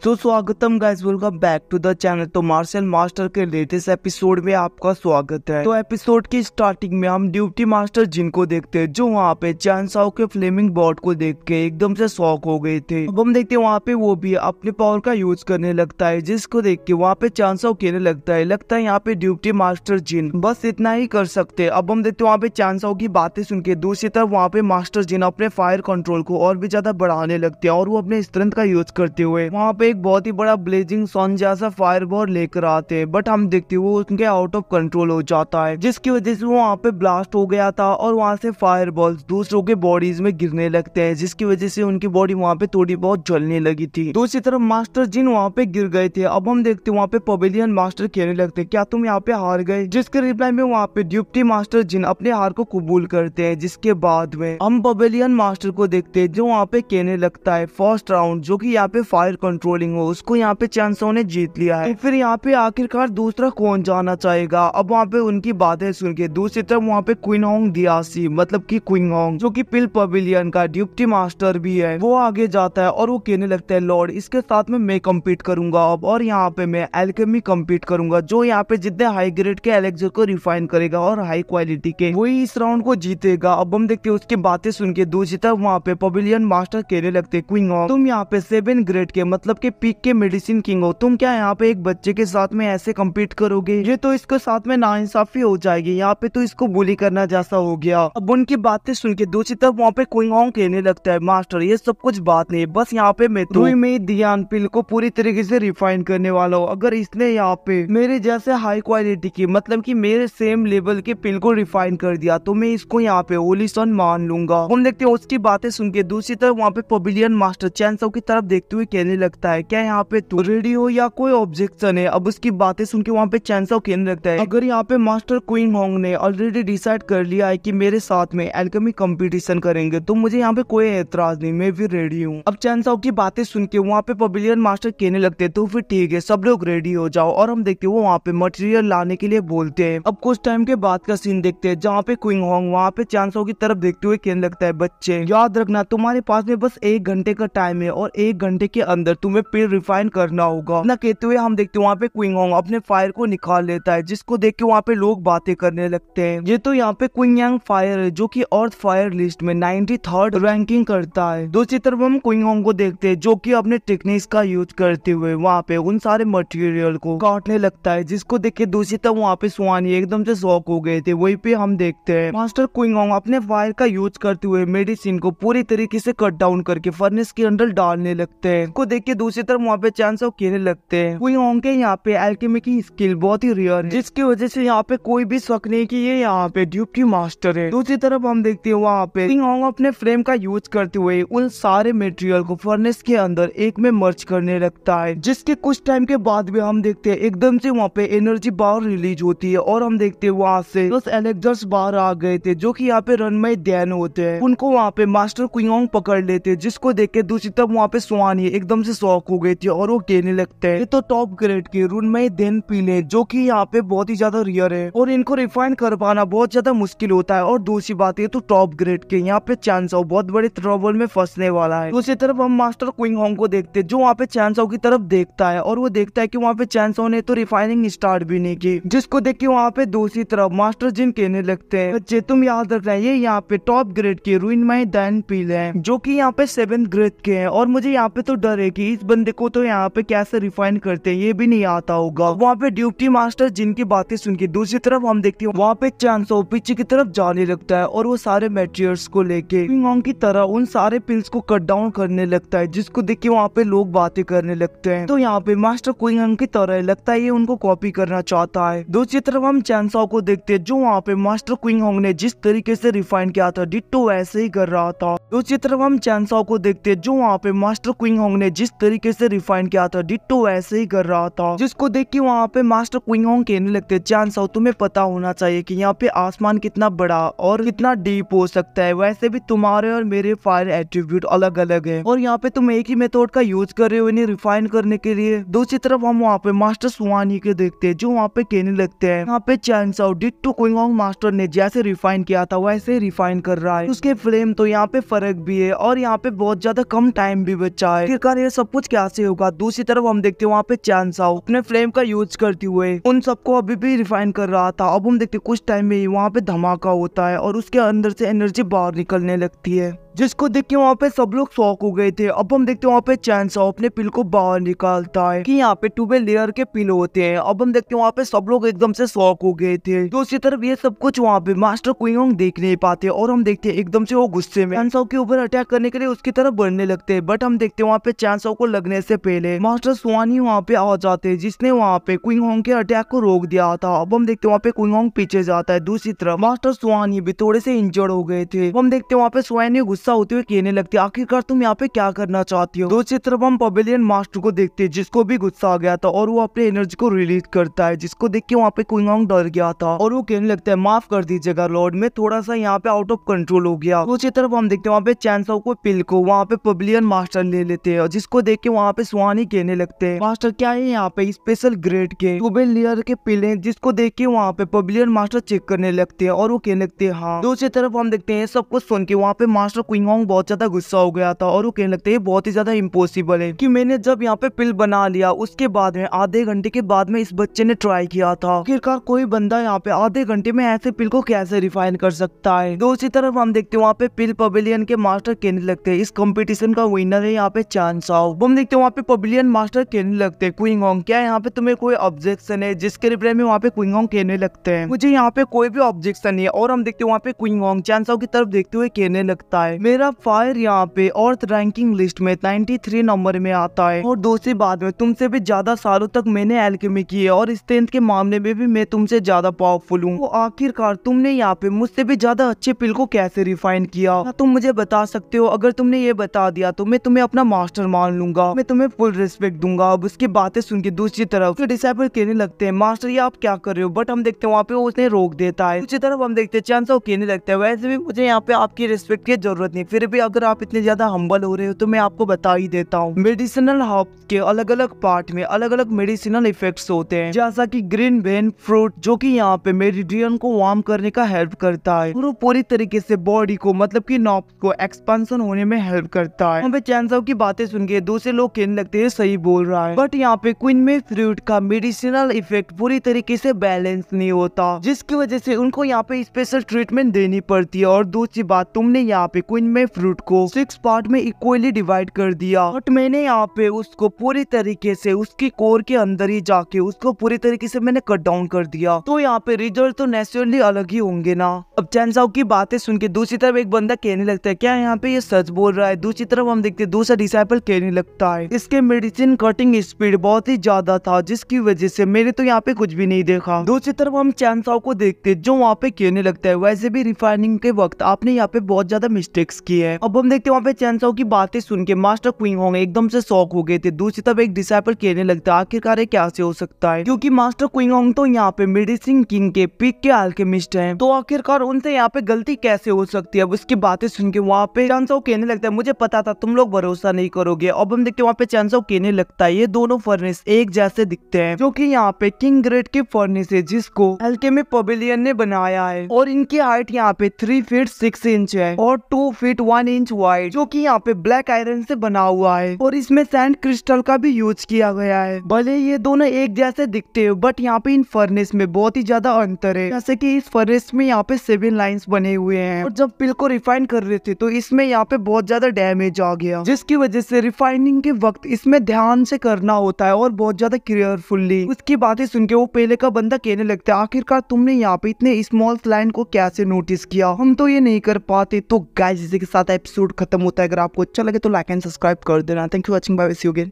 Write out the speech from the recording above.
तो स्वागतम guys, welcome back to the channel. तो मार्शल मास्टर के लेटेस्ट एपिसोड में आपका स्वागत है। तो एपिसोड की स्टार्टिंग में हम ड्यूटी मास्टर जिन को देखते हैं, जो वहाँ पे चैन साओ के फ्लेमिंग बॉट को देख के एकदम से शॉक हो गए थे। अब हम देखते हैं वहाँ पे वो भी अपने पावर का यूज करने लगता है, जिसको देख के वहाँ पे चैन साओ कहने लगता है यहाँ पे ड्यूटी मास्टर जिन बस इतना ही कर सकते। अब हम देखते हैं वहाँ पे चैन साओ की बातें सुन के दूसरी तरफ वहाँ पे मास्टर जिन अपने फायर कंट्रोल को और भी ज्यादा बढ़ाने लगते हैं और वो अपने स्ट्रेंथ का यूज करते हुए वहाँ पे एक बहुत ही बड़ा ब्लेजिंग सन जैसा फायर बॉल लेकर आते हैं। बट हम देखते हैं वो उनके आउट ऑफ कंट्रोल हो जाता है, जिसकी वजह से वो वहाँ पे ब्लास्ट हो गया था और वहाँ से फायर बॉल्स दूसरों के बॉडीज में गिरने लगते हैं, जिसकी वजह से उनकी बॉडी वहाँ पे थोड़ी बहुत जलने लगी थी। दूसरी तरफ मास्टर जिन वहाँ पे गिर गए थे। अब हम देखते हैं वहाँ पे पवेलियन मास्टर कहने लगते हैं, क्या तुम यहाँ पे हार गए? जिसके रिप्लाई में वहाँ पे ड्यूटी मास्टर जिन अपने हार को कबूल करते हैं। जिसके बाद में हम पवेलियन मास्टर को देखते हैं, जो वहाँ पे कहने लगता है फर्स्ट राउंड जो कि यहाँ पे फायर कंट्रोलिंग हो उसको यहाँ पे चैन साओ ने जीत लिया है। तो फिर यहाँ पे आखिरकार दूसरा कौन जाना चाहेगा? अब वहाँ पे उनकी बातें सुन के दूसरी तरफ वहाँ पे क्वीन होंग दियासी मतलब की क्वीन होंग जो कि पिल पवेलियन का ड्यूटी मास्टर भी है, वो आगे जाता है और वो कहने लगता है लॉर्ड इसके साथ में मैं कम्पीट करूंगा अब, और यहाँ पे मैं एल्केमी कम्पीट करूंगा। जो यहाँ पे जितने हाई ग्रेड के एलेक्सर को रिफाइन करेगा और हाई क्वालिटी के वही इस राउंड को जीतेगा। अब हम देखते हैं उसकी बातें सुन के दूसरी तरफ वहाँ पे पवेलियन मास्टर कहने लगते हैं क्वीन होंग तुम यहाँ पे 7 ग्रेड के मतलब के पीक के मेडिसिन किंग हो, तुम क्या यहाँ पे एक बच्चे के साथ में ऐसे कम्पीट करोगे? ये तो इसके साथ में नाइंसाफी हो जाएगी, यहाँ पे तो इसको बुली करना जैसा हो गया। अब उनकी बातें सुन के दूसरी तरफ वहाँ पे क्वीन होंग कहने लगता है मास्टर ये सब कुछ बात नहीं, बस यहाँ पे मैं तो में दियान पिल को पूरी तरीके से रिफाइन करने वाला हूँ। अगर इसने यहाँ पे मेरे जैसे हाई क्वालिटी की मतलब की मेरे सेम लेवल के पिल को रिफाइन कर दिया तो मैं इसको यहाँ पे होली सन मान लूंगा। हम देखते हैं उसकी बातें सुन के दूसरी तरफ वहाँ पे पवेलियन मास्टर चैन साओ की तरफ देखते हुए कहने लगता है क्या यहाँ पे तू रेडी हो या कोई ऑब्जेक्शन है? अब उसकी बातें सुन के वहाँ पे चैन साओ कहने लगता है अगर यहाँ पे मास्टर क्वीन होंग ने ऑलरेडी डिसाइड कर लिया है कि मेरे साथ में एल्केमी कंपटीशन करेंगे तो मुझे यहाँ पे कोई एतराज नहीं, मैं भी रेडी हूँ। अब चैन साओ की बातें सुन के वहाँ पे पवेलियन मास्टर कहने लगते हैं तो फिर ठीक है सब लोग रेडी हो जाओ। और हम देखते हैं वो वहाँ पे मटेरियल लाने के लिए बोलते हैं। अब कुछ टाइम के बाद का सीन देखते हैं जहाँ पे क्वीन होंग वहाँ पे चैन साओ की तरफ देखते हुए कहने लगता है बच्चे याद रखना तुम्हारे पास में बस 1 घंटे का टाइम है और 1 घंटे के अंदर तुम्हें पिल रिफाइन करना होगा ना। कहते हुए हम देखते हैं वहाँ पे क्वीन होंग अपने फायर को निकाल लेता है, जिसको देख के वहाँ पे लोग बातें करने लगते हैं ये तो यहाँ पे क्वीन यांग फायर है जो कि अर्थ फायर लिस्ट में 93rd रैंकिंग करता है। दूसरी तरफ हम क्वीन होंग को देखते हैं जो कि अपने टेक्निक्स का यूज करते हुए वहाँ पे उन सारे मटेरियल को काटने लगता है, जिसको देख के दूसरी तरफ वहाँ पे सुहानी एकदम से शॉक हो गए थे। वहीं पे हम देखते हैं मास्टर क्वीन होंग अपने फायर का यूज करते हुए मेडिसिन को पूरी तरीके से कट डाउन करके फर्नेस के अंदर डालने लगते हैं। को देख के दूसरी तरफ वहाँ पे चैन साओ कहने लगते हैं क्वीन होंग के यहाँ पे एल्केमी की स्किल बहुत ही रेयर है, जिसकी वजह से यहाँ पे कोई भी शक नहीं कि ये यहाँ पे ड्यूटी मास्टर है। दूसरी तरफ हम देखते हैं वहाँ पे क्वीन होंग अपने फ्लेम का यूज करते हुए उन सारे मटेरियल को फर्नेस के अंदर एक में मर्ज करने लगता है, जिसके कुछ टाइम के बाद भी हम देखते हैं एकदम से वहाँ पे एनर्जी बार रिलीज होती है और हम देखते हैं वहाँ से 10 एलेक्सर्स बाहर आ गए थे जो कि यहाँ पे रनमय दैन होते हैं। उनको वहाँ पे मास्टर क्वीन होंग पकड़ लेते हैं, जिसको देख के दूसरी तरफ वहाँ पे सुहानी एकदम से शॉक हो गई थी और वो कहने लगते हैं ये तो टॉप ग्रेड के रुनमय देन पीले जो कि यहाँ पे बहुत ही ज्यादा रियर है और इनको रिफाइन कर पाना बहुत ज्यादा मुश्किल होता है। और दूसरी बात ये तो टॉप ग्रेड के यहाँ पे चैन साओ बहुत बड़े ट्रबल में फंसने वाला है। दूसरी तरफ हम मास्टर क्वीन होंग को देखते हैं जो वहाँ पे चैन साओ की तरफ देखता है और वो देखता है कि वहाँ पे चैन साओ ने तो रिफाइनिंग स्टार्ट भी नहीं की, जिसको देख के वहाँ पे दूसरी तरफ मास्टर जिन कहने लगते हैं बच्चे तुम याद रखना ये यहाँ पे टॉप ग्रेड के रुनमय देन पीले है जो की यहाँ पे 7th ग्रेड के हैं और मुझे यहाँ पे तो डर है कि इस बंदे को तो यहाँ पे कैसे रिफाइन करते हैं ये भी नहीं आता होगा। वहाँ पे ड्यूटी मास्टर जिनकी बातें सुन के दूसरी तरफ हम देखते हैं वहाँ पे चैन साओ पीछे की तरफ जाने लगता है और वो सारे मटेरियल्स को लेके क्वीन होंग की तरह उन सारे पिल्स को कट डाउन करने लगता है, जिसको देख के वहाँ पे लोग बातें करने लगते हैं। तो यहाँ पे मास्टर क्वीन होंग की तरह लगता है ये उनको कॉपी करना चाहता है। दूसरी तरफ हम चैन साओ को देखते हैं जो वहाँ पे मास्टर क्वीन होंग ने जिस तरीके से रिफाइन किया था डिट्टो वैसे ही कर रहा था। दूसरी तरफ हम चैन साओ को देखते हैं जो वहाँ पे मास्टर क्वीन होंग ने जिस तरीके से रिफाइन किया था डिट्टो वैसे ही कर रहा था, जिसको देख के वहाँ पे मास्टर क्वीन होंग कहने लगते चैन साओ तुम्हें पता होना चाहिए कि यहाँ पे आसमान कितना बड़ा और कितना डीप हो सकता है, वैसे भी तुम्हारे और मेरे फायर एट्रीब्यूट अलग अलग है और यहाँ पे तुम एक ही मेथड का यूज कर रहे हो इन्हें रिफाइन करने के लिए। दूसरी तरफ हम वहाँ पे मास्टर सुहानी के देखते हैं जो वहाँ पे कहने लगते हैं यहाँ पे चैन साओ डिट्टो क्वीन होंग मास्टर ने जैसे रिफाइन किया था वैसे रिफाइन कर रहा है, उसके फ्लेम तो यहाँ पे फर्क भी है और यहाँ पे बहुत ज्यादा कम टाइम भी बचा है। आखिरकार ये सब कुछ कैसे होगा। दूसरी तरफ हम देखते हैं वहाँ पे चैन साओ अपने फ्लेम का यूज करते हुए उन सबको अभी भी रिफाइन कर रहा था। अब हम देखते हैं कुछ टाइम में ही वहाँ पे धमाका होता है और उसके अंदर से एनर्जी बाहर निकलने लगती है, जिसको देख के वहाँ पे सब लोग शॉक हो गए थे। अब हम देखते हैं वहाँ पे चैन साओ अपने पिल को बाहर निकालता है कि यहाँ पे 12 लेयर के पिल होते हैं। अब हम देखते हैं वहाँ पे सब लोग एकदम से शॉक हो गए थे। दूसरी तरफ ये सब कुछ वहाँ पे मास्टर क्विंगोंग देख नहीं पाते और हम देखते हैं एकदम से वो गुस्से में चैन साओ के ऊपर अटैक करने के लिए उसकी तरफ बढ़ने लगते हैं। बट हम देखते हैं वहाँ पे चैन साओ को लगने से पहले मास्टर स्वान ही वहाँ पे आ जाते हैं, जिसने वहाँ पे क्विंगोंग के अटैक को रोक दिया था। अब हम देखते हैं वहाँ पे क्विंगोंग पीछे जाता है। दूसरी तरफ मास्टर स्वान ही भी थोड़े से इंजर्ड हो गए थे। हम देखते हैं वहाँ पे स्वान गुस्सा होते हुए कहने लगती है, आखिरकार तुम यहाँ पे क्या करना चाहती हो। दूसरी तरफ हम पवेलियन मास्टर को देखते हैं, जिसको भी गुस्सा आ गया था और वो अपने एनर्जी को रिलीज करता है, जिसको देख के वहाँ पे क्विंगोंग डर गया था और वो कहने लगता है, माफ कर दीजिएगा लॉर्ड, मैं थोड़ा सा यहाँ पे आउट ऑफ कंट्रोल हो गया। दूसरी तरफ हम देखते हैं वहाँ पे चैन साओ को पिल को वहाँ पे पवेलियन मास्टर ले लेते हैं, जिसको देख के वहाँ पे स्वान ही कहने लगते हैं, मास्टर क्या है यहाँ पे स्पेशल ग्रेड के 12 लेयर के पिल हैं, जिसको देख के वहाँ पे पवेलियन मास्टर चेक करने लगते हैं और वो कहने लगते हैं हाँ। दूसरी तरफ हम देखते हैं सब कुछ सुन के वहाँ पे मास्टर क्विंगोंग बहुत ज्यादा गुस्सा हो गया था और वो कहने लगते हैं बहुत ही ज्यादा इम्पॉसिबल है कि मैंने जब यहाँ पे पिल बना लिया उसके बाद में आधे घंटे के बाद में इस बच्चे ने ट्राई किया था, आखिरकार कोई बंदा यहाँ पे आधे घंटे में ऐसे पिल को कैसे रिफाइन कर सकता है। दूसरी तरफ हम देखते हैं वहाँ पे पिल पवेलियन के मास्टर कहने लगते हैं, इस कंपटीशन का विनर है यहाँ पे चैन साओ। हम देखते हैं वहाँ पे पवेलियन मास्टर कहने लगते हैं, क्विंगोंग क्या यहाँ पे तुम्हें कोई ऑब्जेक्शन है, जिसके रिप्लाई में वहाँ पे क्विंगोंग कहने लगते हैं, मुझे यहाँ पे कोई भी ऑब्जेक्शन नहीं है। और हम देखते हैं वहाँ पे क्विंगोंग चैन साओ की तरफ देखते हुए कहने लगता है, मेरा फायर यहाँ पे अर्थ रैंकिंग लिस्ट में 93 नंबर में आता है और दूसरी बात में तुमसे भी ज्यादा सालों तक मैंने एल्केमी की है और स्ट्रेंथ के मामले में भी मैं तुमसे ज्यादा पावरफुल हूँ। तो आखिरकार तुमने यहाँ पे मुझसे भी ज्यादा अच्छे पिल को कैसे रिफाइन किया, क्या तुम मुझे बता सकते हो? अगर तुमने ये बता दिया तो मैं तुम्हें अपना मास्टर मान लूंगा, मैं तुम्हें फुल रिस्पेक्ट दूंगा। अब उसकी बातें सुन के दूसरी तरफ डिसाइपल कहने लगते हैं, मास्टर ये आप क्या कर रहे हो? बट हम देखते हैं वहाँ पे उसने रोक देता है। दूसरी तरफ हम देखते हैं चैन साओ कहने लगता है, वैसे भी मुझे यहाँ पे आपकी रिस्पेक्ट की जरूरत नहीं, फिर भी अगर आप इतने ज्यादा हम्बल हो रहे हो तो मैं आपको बता ही देता हूँ, मेडिसिनल हर्ब्स के अलग अलग पार्ट में अलग अलग मेडिसिनल इफेक्ट्स होते हैं, जैसा कि ग्रीन वेन फ्रूट जो कि यहाँ पे मेरिडियन को वार्म करने का हेल्प करता है और वो पूरी तरीके से बॉडी को मतलब कि नॉब्स को एक्सपेंशन होने में हेल्प करता है। यहाँ पे चैन साओ की बातें सुन के दूसरे लोग कहने लगते हैं सही बोल रहा है, बट यहाँ पे क्वीन में फ्रूट का मेडिसिनल इफेक्ट पूरी तरीके से बैलेंस नहीं होता, जिसकी वजह से उनको यहाँ पे स्पेशल ट्रीटमेंट देनी पड़ती है। और दूसरी बात, तुमने यहाँ पे क्वीन में फ्रूट को 6 पार्ट में इक्वली डिवाइड कर दिया, बट मैंने यहाँ पे उसको पूरी तरीके से उसकी कोर के अंदर ही जाके उसको पूरी तरीके से मैंने कट डाउन कर दिया, तो यहाँ पे रिजल्ट तो नेचुरली अलग ही होंगे ना। अब चैन साओ की बातें सुन के दूसरी तरफ एक बंदा कहने लगता है, क्या यहाँ पे ये सच बोल रहा है? दूसरी तरफ हम देखते हैं दूसरा डिसाइपल कहने लगता है, इसके मेडिसिन कटिंग स्पीड बहुत ही ज्यादा था, जिसकी वजह से मैंने तो यहाँ पे कुछ भी नहीं देखा। दूसरी तरफ हम चैन साओ को देखते जो वहाँ पे कहने लगता है, वैसे भी रिफाइनिंग के वक्त आपने यहाँ पे बहुत ज्यादा मिस्टेक्स की है। अब हम देखते हैं वहाँ पे चैन साओ की बातें सुन के मास्टर क्विंगोंग एकदम से शॉक हो गए थे। दूसरी तरफ एक डिसाइपल कहने लगता है, आखिरकार ये कैसे हो सकता है, क्योंकि मास्टर क्विंगोंग तो यहाँ पे मेडिसिन किंग के पीक के अल्केमिस्ट हैं, तो आखिरकार उनसे यहाँ पे गलती कैसे हो सकती है। अब उसकी बातें सुन के वहाँ पे चैन साओ कहने लगता है, मुझे पता था तुम लोग भरोसा नहीं करोगे। अब हम देखते हैं वहाँ पे चैन साओ कहने लगता है, ये दोनों फर्नेस एक जैसे दिखते हैं, जो कि यहाँ पे किंग ग्रेड के फर्नेस है, जिसको एल्केमी पवेलियन ने बनाया है, और इनकी हाइट यहाँ पे 3 फीट 6 इंच है और 2 फीट 1 इंच वाइड, जो कि यहाँ पे ब्लैक आयरन से बना हुआ है और इसमें सैंड क्रिस्टल का भी यूज किया गया है। भले ये दोनों एक जैसे दिखते हैं, बट यहाँ पे इन फर्नेस में बहुत ही ज्यादा अंतर है, जैसे कि इस फर्नेस में यहाँ पे 7 लाइंस बने हुए हैं और जब पिल को रिफाइन कर रहे थे तो इसमें यहाँ पे बहुत ज्यादा डैमेज आ गया, जिसकी वजह से रिफाइनिंग के वक्त इसमें ध्यान से करना होता है और बहुत ज्यादा केयरफुली। उसकी बातें सुन के वो पहले का बंदा कहने लगता है, आखिरकार तुमने यहाँ पे इतने स्मॉल लाइन को कैसे नोटिस किया, हम तो ये नहीं कर पाते। तो गाइस इसी के साथ एपिसोड खत्म होता है। अगर आपको अच्छा लगे तो लाइक एंड सब्सक्राइब कर देना। Thank you watching, bye, see you again.